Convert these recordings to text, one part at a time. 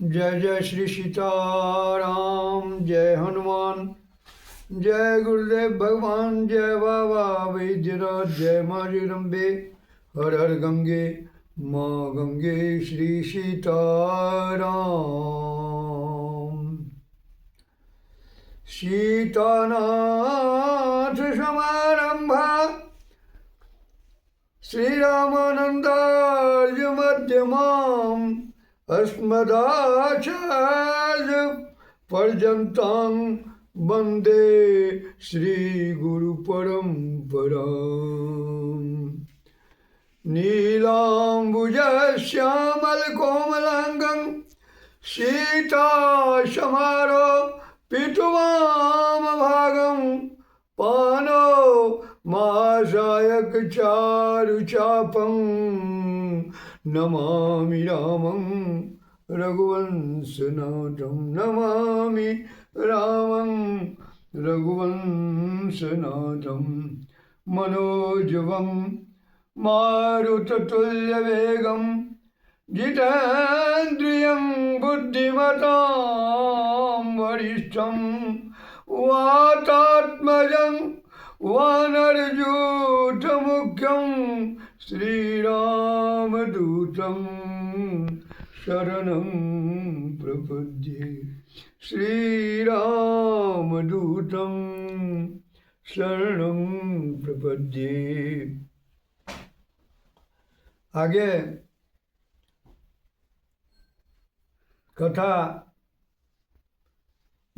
जय जय श्री सीताराम। जय हनुमान। जय गुरुदेव भगवान। जय बाबा वैद्यनाथ। जय माँ जगदम्बे। हर हर गंगे माँ गंगे श्री सीताराम। सीतानाथ समारंभा श्रीरामानन्दार्य मध्यमाम् अस्मदाचार्य पर्यन्तां वन्दे श्रीगुरुपरम्पराम्। नीलाम्बुजश्यामलकोमलाङ्गं सीतासमारोपितवामभागं पानो मासायक चारुचापं नमामि रामं रघुवंशनाथं। नमामि रामं रघुवंशनाथं। मनोजवं मारुततुल्यवेगं जितेन्द्रियं बुद्धिमतां वरिष्ठं वातात्मजं वानरयूथमुख्यं श्रीरामदूतं शरणं प्रपद्ये। श्रीरामदूतं शरणं प्रपद्ये। आगे कथा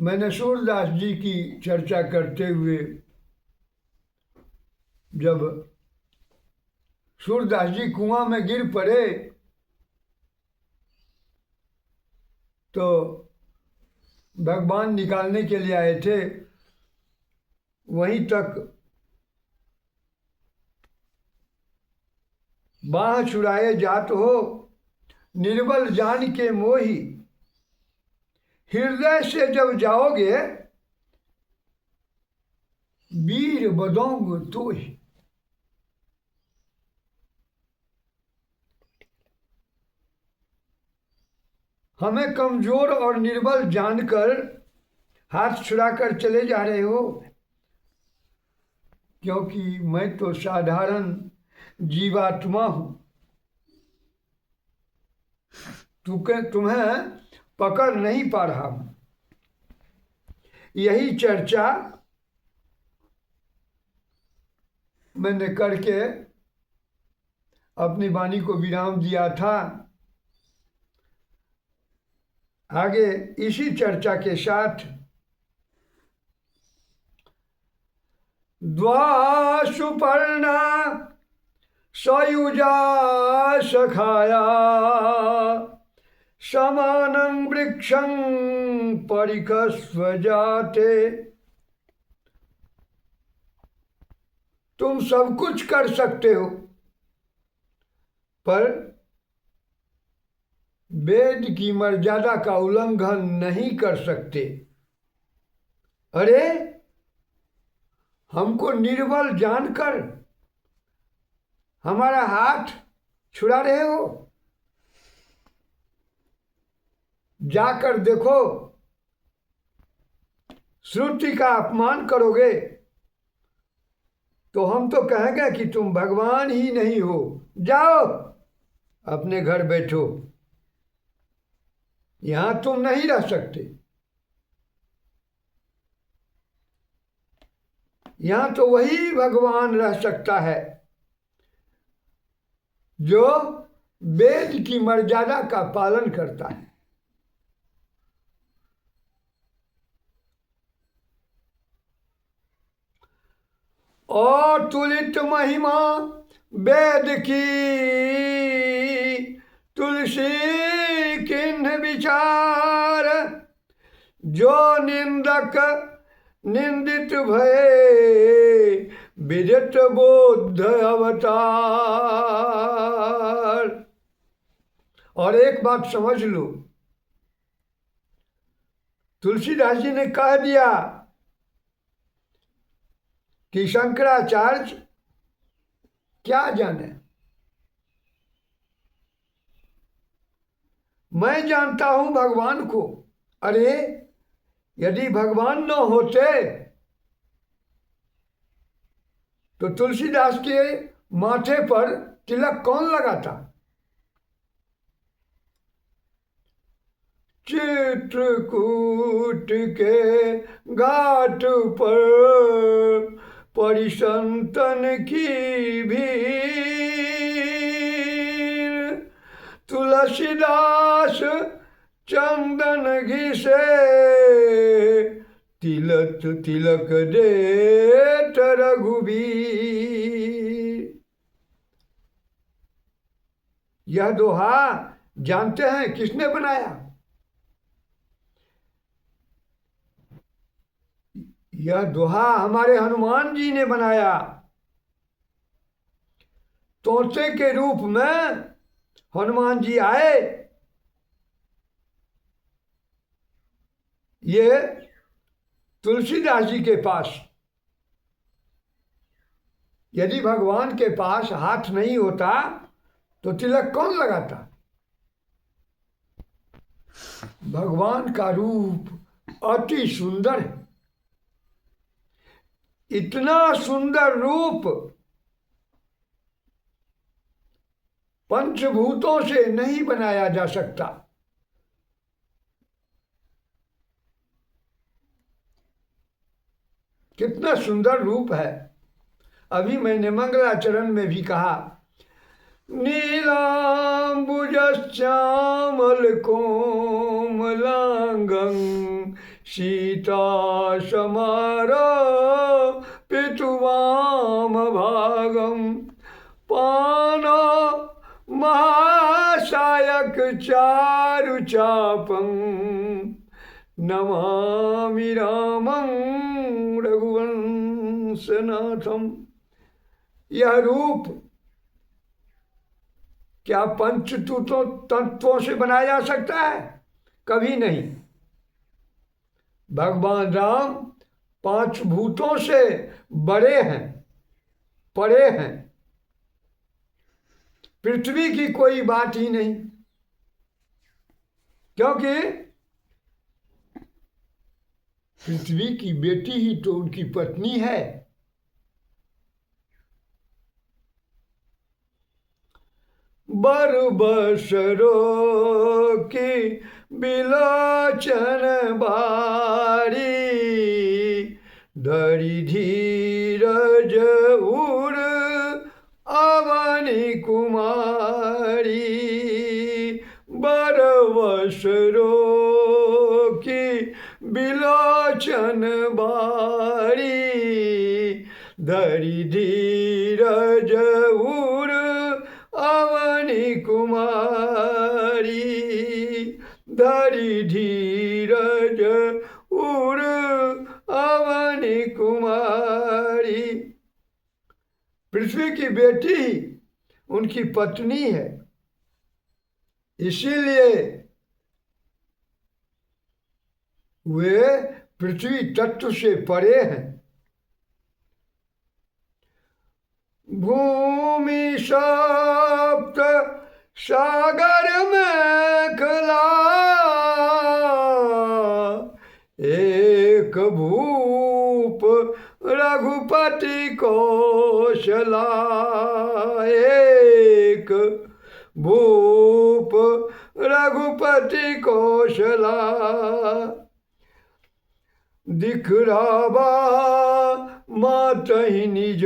मैंने सूरदास जी की चर्चा करते हुए, जब सूरदास जी कुआं में गिर पड़े तो भगवान निकालने के लिए आए थे, वहीं तक बाँह छुड़ाए जात हो निर्बल जान के मोही। हृदय से जब जाओगे वीर बदोंग तो ही। हमें कमजोर और निर्बल जानकर हाथ छुड़ाकर चले जा रहे हो, क्योंकि मैं तो साधारण जीवात्मा हूं। तुम्हें पकड़ नहीं पा रहा हूं। यही चर्चा मैंने करके अपनी वाणी को विराम दिया था। आगे इसी चर्चा के साथ द्वा सुपर्णा सयुजा सखाया समानं वृक्षं परिकस्वजाते। तुम सब कुछ कर सकते हो, पर वेद की मर्यादा का उल्लंघन नहीं कर सकते। अरे, हमको निर्बल जानकर हमारा हाथ छुड़ा रहे हो? जाकर देखो, श्रुति का अपमान करोगे तो हम तो कहेंगे कि तुम भगवान ही नहीं हो। जाओ अपने घर बैठो, यहां तुम नहीं रह सकते। यहां तो वही भगवान रह सकता है जो वेद की मर्यादा का पालन करता है। और तुलित महिमा वेद की तुलसी किन्ह विचार। जो निंदक निंदित भये विदित बोध अवतार। और एक बात समझ लो, तुलसीदास जी ने कह दिया कि शंकराचार्य क्या जाने, मैं जानता हूं भगवान को। अरे यदि भगवान न होते तो तुलसीदास के माथे पर तिलक कौन लगाता? चित्रकूट के घाट पर परिसंतन की भीड़, तुलसीदास चंदन घिसे तिलक तिलक देत रघुबीर। यह दोहा जानते हैं किसने बनाया? यह दोहा हमारे हनुमान जी ने बनाया। तोते के रूप में हनुमान जी आए। ये तुलसीदास जी के पास। यदि भगवान के पास हाथ नहीं होता तो तिलक कौन लगाता? भगवान का रूप अति सुंदर है। इतना सुंदर रूप पंचभूतों से नहीं बनाया जा सकता। कितना सुंदर रूप है। अभी मैंने मंगलाचरण में भी कहा, नीलाम्बुजश्यामल कोमलांगं सीता समारोपितुवाम भागम पान महासायक चारुचापं नमामि रामं रघुवंशनाथम। यह रूप क्या पंचतत्वों तत्वों से बनाया जा सकता है? कभी नहीं। भगवान राम पांच भूतों से बड़े हैं, परे हैं। पृथ्वी की कोई बात ही नहीं, क्योंकि पृथ्वी की बेटी ही तो उनकी पत्नी है। बरबसरो की बिलोचन बारी धरि धीरज उर अवनी कुमारी। बरबसरो की बिलोचन बारी धरि धीरज उर अवनी कुमारी। धरि धीरज उर अवनी कुमारी। पृथ्वी की बेटी ही उनकी पत्नी है, इसीलिए वे पृथ्वी तत्व से परे हैं। भूमि सप्त सागर में खला एक भूप रघुपति कौशला। एक भूप रघुपति कौशला। दिखराबा मातहि निज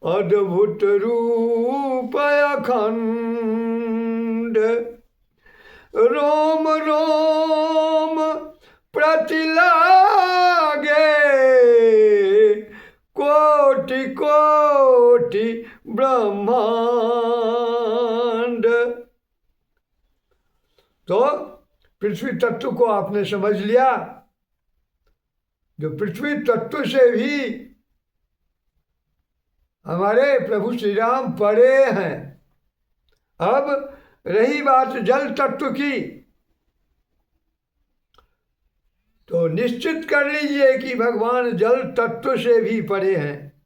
अद्भुत रूप अखंड। रोम रोम प्रतिलागे कोटि कोटि ब्रह्मांड। तो पृथ्वी तत्व को आपने समझ लिया। जो पृथ्वी तत्व से भी हमारे प्रभु श्री राम परे हैं। अब रही बात जल तत्व की, तो निश्चित कर लीजिए कि भगवान जल तत्व से भी परे हैं।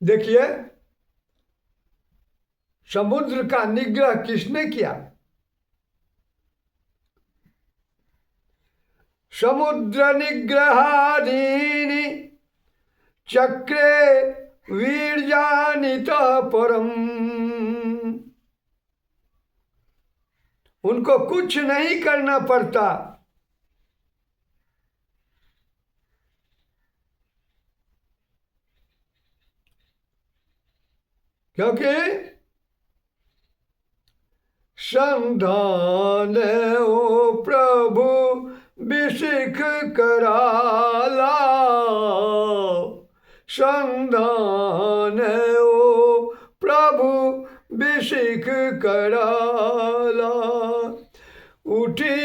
देखिए समुद्र का निग्रह किसने किया? समुद्र निग्रहादीनि चक्रे वीर्यानितः परम। उनको कुछ नहीं करना पड़ता, क्योंकि संधान ओ प्रभु विसिख कराला, संधान ओ प्रभु विसिख कराला। उठी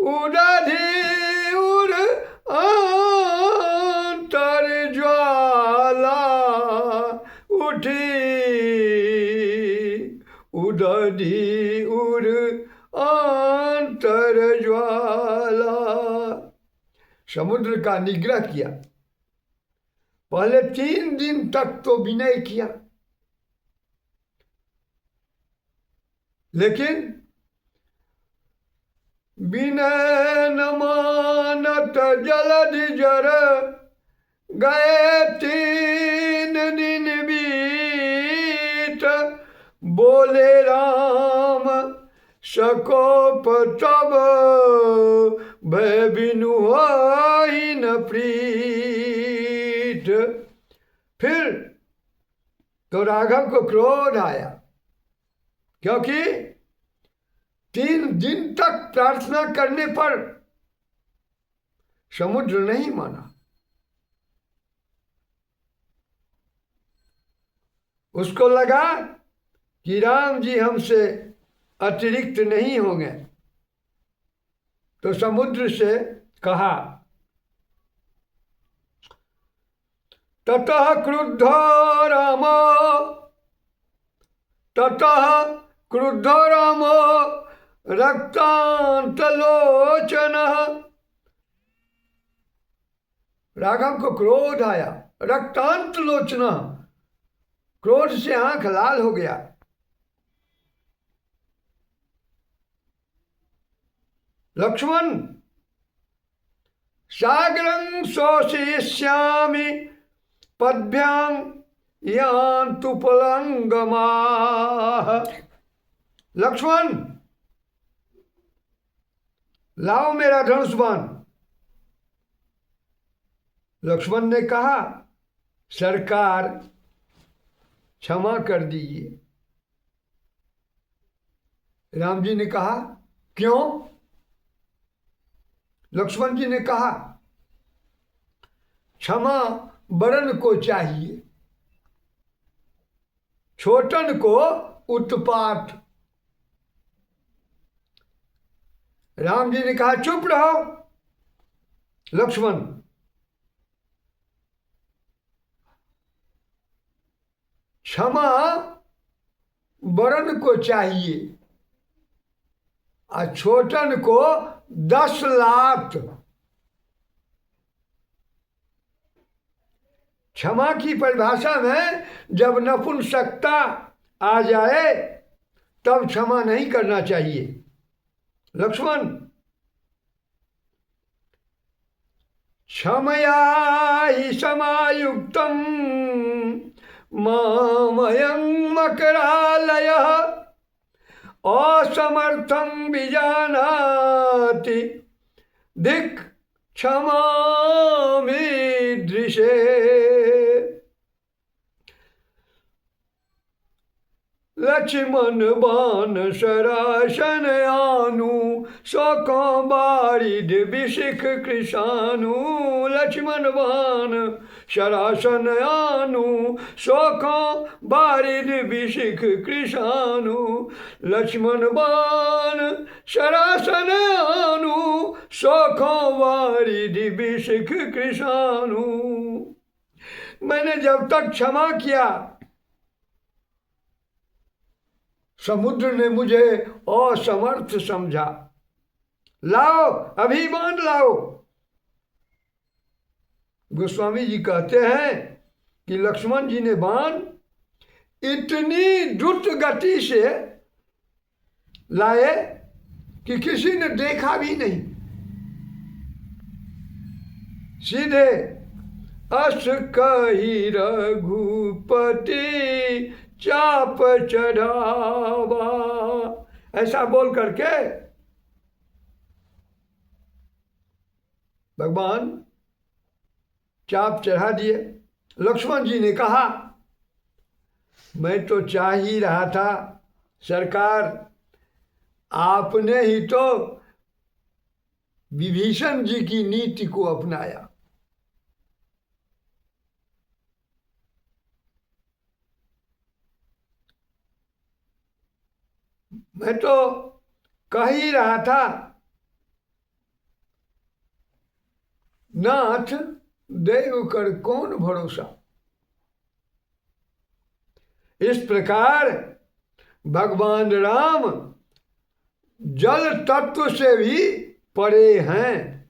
उड़ाधी उड़ अंतर ज्वाला, उठी उड़ाधी उड़ अंतर ज्वाला। समुद्र का निग्रह किया। पहले 3 दिन तक तो विनय किया, लेकिन विनय न मानत जलधि जर, गए 3 दिन बीत। बोले राम सकोप तब, भय बिनु होई न प्रीत। फिर तो राघव को क्रोध आया, क्योंकि 3 दिन तक प्रार्थना करने पर समुद्र नहीं माना। उसको लगा कि राम जी हमसे अतिरिक्त नहीं होंगे, तो समुद्र से कहा। ततः क्रुद्ध राम, ततः क्रुद्ध राम रक्तांतलोचन। राघव को क्रोध आया, रक्तांतलोचन, क्रोध से आंख लाल हो गया। लक्ष्मण सागरं शोषयिष्यामि पद्भ्यां यान्तु पलंगमाः। लक्ष्मण लाओ मेरा धनुष बाण। लक्ष्मण ने कहा, सरकार क्षमा कर दीजिए। राम जी ने कहा, क्यों? लक्ष्मण जी ने कहा, क्षमा बड़न को चाहिए, छोटन को उत्पात। राम जी ने कहा, चुप रहो लक्ष्मण, क्षमा बड़न को चाहिए और छोटन को 10 लात। क्षमा की परिभाषा में जब नपुंसकता आ जाए तब क्षमा नहीं करना चाहिए। लक्ष्मण क्षमया ही समायुक्तम मामयं मकरालयः असमर्थं विजानाति धिक् क्षमामीदृशे। लक्ष्मण बाण सरासन आनु शोकों बारिद विशिख कृशानु। लक्ष्मण बाण सरासन आनु शोकों बारिद विशिख कृशानु। लक्ष्मण बाण सरासन आनु शोकों बारिद विशिख कृशानु। मैंने जब तक क्षमा किया, समुद्र ने मुझे असमर्थ समझा। लाओ अभी बाण लाओ। गोस्वामी जी कहते हैं कि लक्ष्मण जी ने बाण इतनी द्रुत गति से लाए कि किसी ने देखा भी नहीं। सीधे अस कही रघुपति चाप चढ़ावा, ऐसा बोल करके भगवान चाप चढ़ा दिए। लक्ष्मण जी ने कहा, मैं तो चाह ही रहा था सरकार, आपने ही तो विभीषण जी की नीति को अपनाया। मैं तो कह ही रहा था, नाथ देव कर कौन भरोसा। इस प्रकार भगवान राम जल तत्व से भी परे हैं।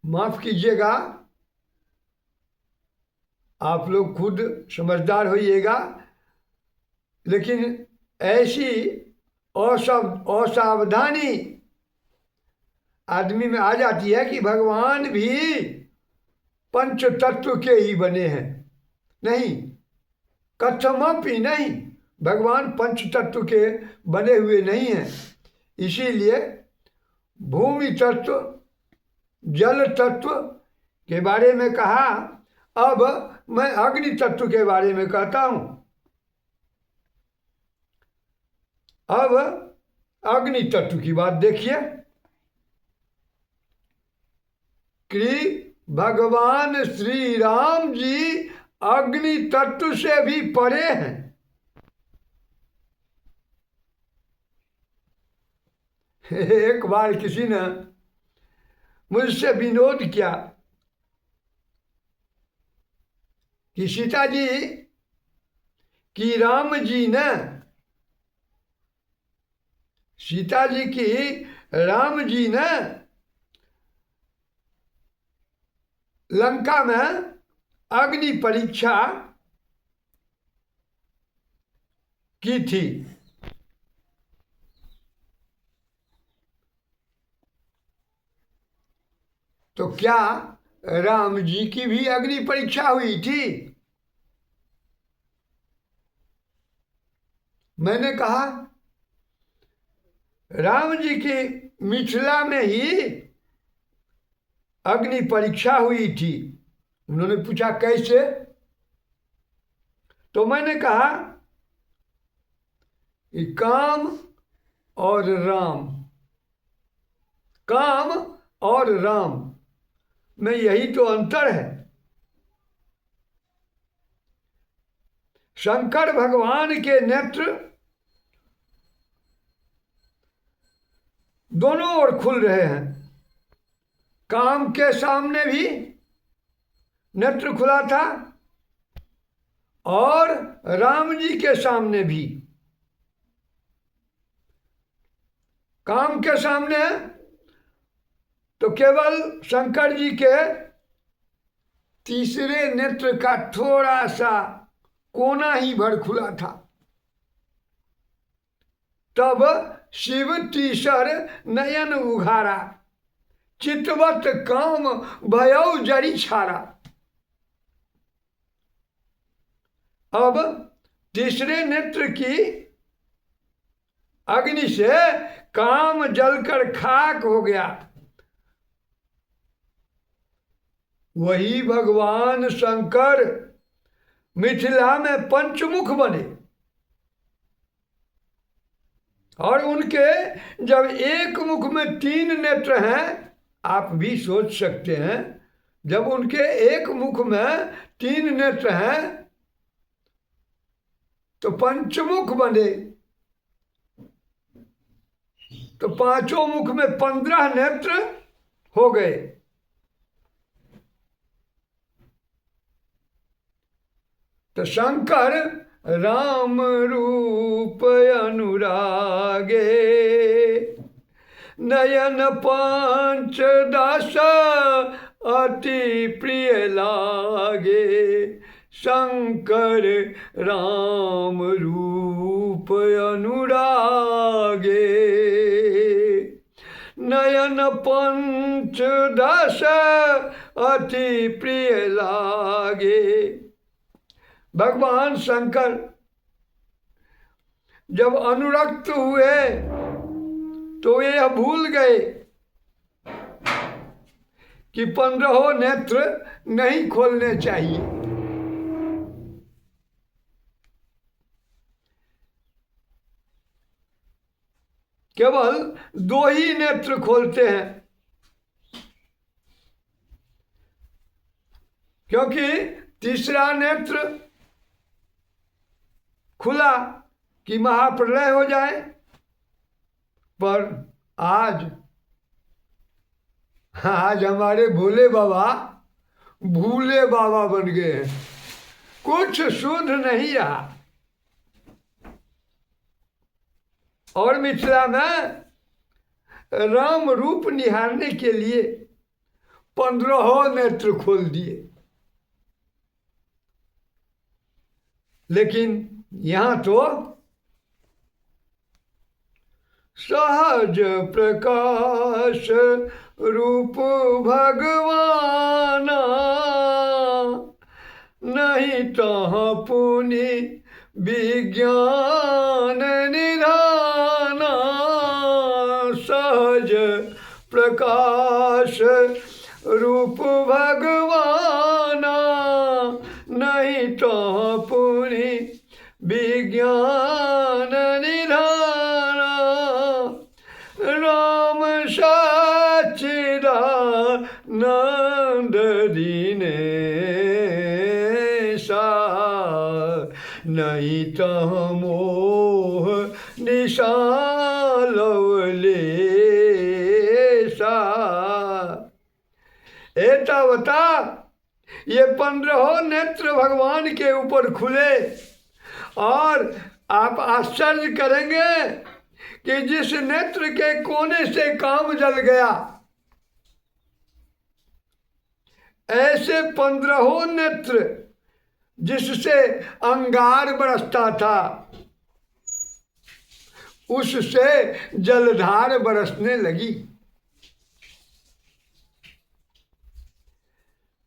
माफ कीजिएगा, आप लोग खुद समझदार होइएगा, लेकिन ऐसी असावधानी आदमी में आ जाती है कि भगवान भी पंच तत्व के ही बने हैं। नहीं, कथमपि नहीं, भगवान पंच तत्व के बने हुए नहीं हैं। इसीलिए भूमि तत्व, जल तत्व के बारे में कहा। अब मैं अग्नि तत्व के बारे में कहता हूं। अब अग्नि तत्व की बात देखिए कि भगवान श्री राम जी अग्नि तत्व से भी परे हैं। एक बार किसी ने मुझसे विनोद किया कि सीता जी की राम जी ने, सीता जी की राम जी ने लंका में अग्नि परीक्षा की थी। तो क्या राम जी की भी अग्नि परीक्षा हुई थी? मैंने कहा, राम जी की मिथिला में ही अग्नि परीक्षा हुई थी। उन्होंने पूछा कैसे? तो मैंने कहा कि काम और राम, काम और राम में यही तो अंतर है। शंकर भगवान के नेत्र दोनों ओर खुल रहे हैं। काम के सामने भी नेत्र खुला था और राम जी के सामने भी। काम के सामने तो केवल शंकर जी के तीसरे नेत्र का थोड़ा सा कोना ही भर खुला था। तब शिव तीसर नयन उघारा, चितवत काम भयौ जरी छारा। अब तीसरे नेत्र की अग्नि से काम जलकर खाक हो गया। वही भगवान शंकर मिथिला में पंचमुख बने और उनके जब एक मुख में तीन नेत्र हैं, आप भी सोच सकते हैं, जब उनके एक मुख में तीन नेत्र हैं तो पंचमुख बने, तो पांचों मुख में 15 नेत्र हो गए। तो शंकर राम रूप अनुरागे, नयन पांच दस अति प्रिय लागे, शंकर राम रूप अनुरागे। नयन पंचदश अति प्रिय लागे। भगवान शंकर जब अनुरक्त हुए तो यह भूल गए कि 15 नेत्र नहीं खोलने चाहिए। केवल 2 ही नेत्र खोलते हैं, क्योंकि तीसरा नेत्र खुला कि महाप्रलय हो जाए। पर आज हमारे भोले बाबा भूले बाबा बन गए हैं, कुछ शुद्ध नहीं रहा। और मिथिला में राम रूप निहारने के लिए 15 नेत्र खोल दिए। लेकिन यहाँ तो सहज प्रकाश रूप भगवाना, नहीं तहाँ पुनि विज्ञान निधाना। सहज प्रकाश रूप भगवाना, नहीं तहाँ पुनि विज्ञान निधाना। राम सच्चिदानंद दीनेशा, नहीं तह मोह निशा लवलेशा। एतावता ये 15 नेत्र भगवान के ऊपर खुले। और आप आश्चर्य करेंगे कि जिस नेत्र के कोने से काम जल गया, ऐसे 15 नेत्र जिससे अंगार बरसता था, उससे जलधार बरसने लगी।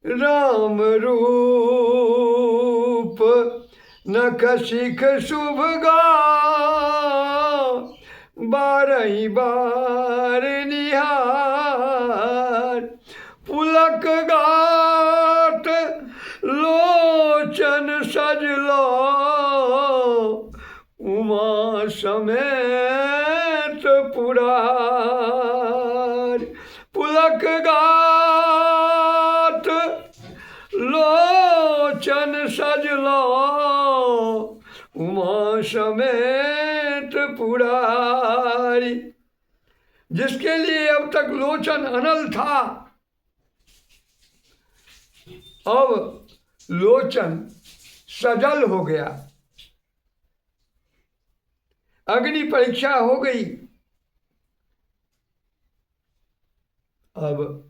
राम रूप नख शिख शुभ गा, 12 बार निहार। पुलक गात लोचन सजलो, उमा समेत पुरार। पुलक गात लोचन सजलो, उमा समेत पुरारी। जिसके लिए अब तक लोचन अनल था, अब लोचन सजल हो गया। अग्नि परीक्षा हो गई। अब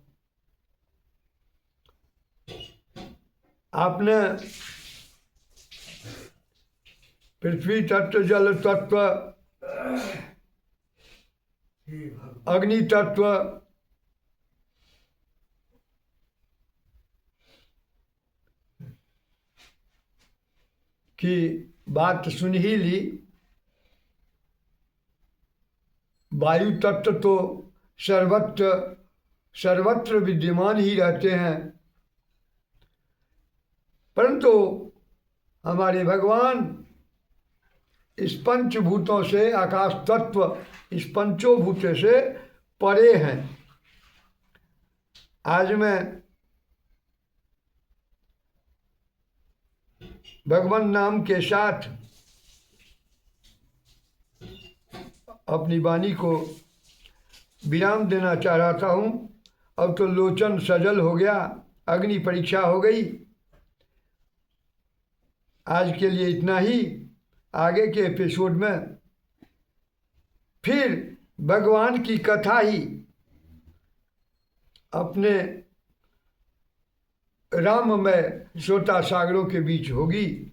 आपने पृथ्वी तत्व, जल तत्व, अग्नि तत्व, की बात सुन ही ली। वायु तत्व तो सर्वत्र विद्यमान ही रहते हैं, परंतु हमारे भगवान इस पंचभूतों से, आकाश तत्व इस पंचोभूत से परे हैं। आज मैं भगवान नाम के साथ अपनी वाणी को विराम देना चाह रहा हूँ। अब तो लोचन सजल हो गया, अग्नि परीक्षा हो गई। आज के लिए इतना ही। आगे के एपिसोड में फिर भगवान की कथा ही अपने राममय श्रोता सागरों के बीच होगी।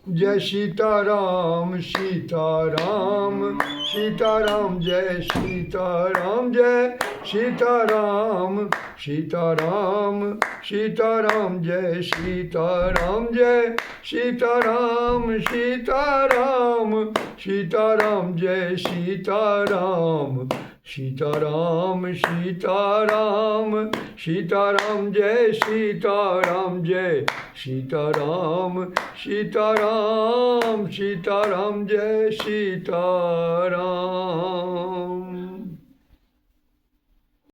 जय सीताराम सीताराम सीताराम, जय सीताराम जय सीताराम सीताराम सीताराम, जय सीताराम जय सीताराम सीताराम सीताराम, जय सीताराम सीताराम सीताराम सीताराम, जय सीताराम जय सीताराम सीताराम सीताराम, जय सीताराम।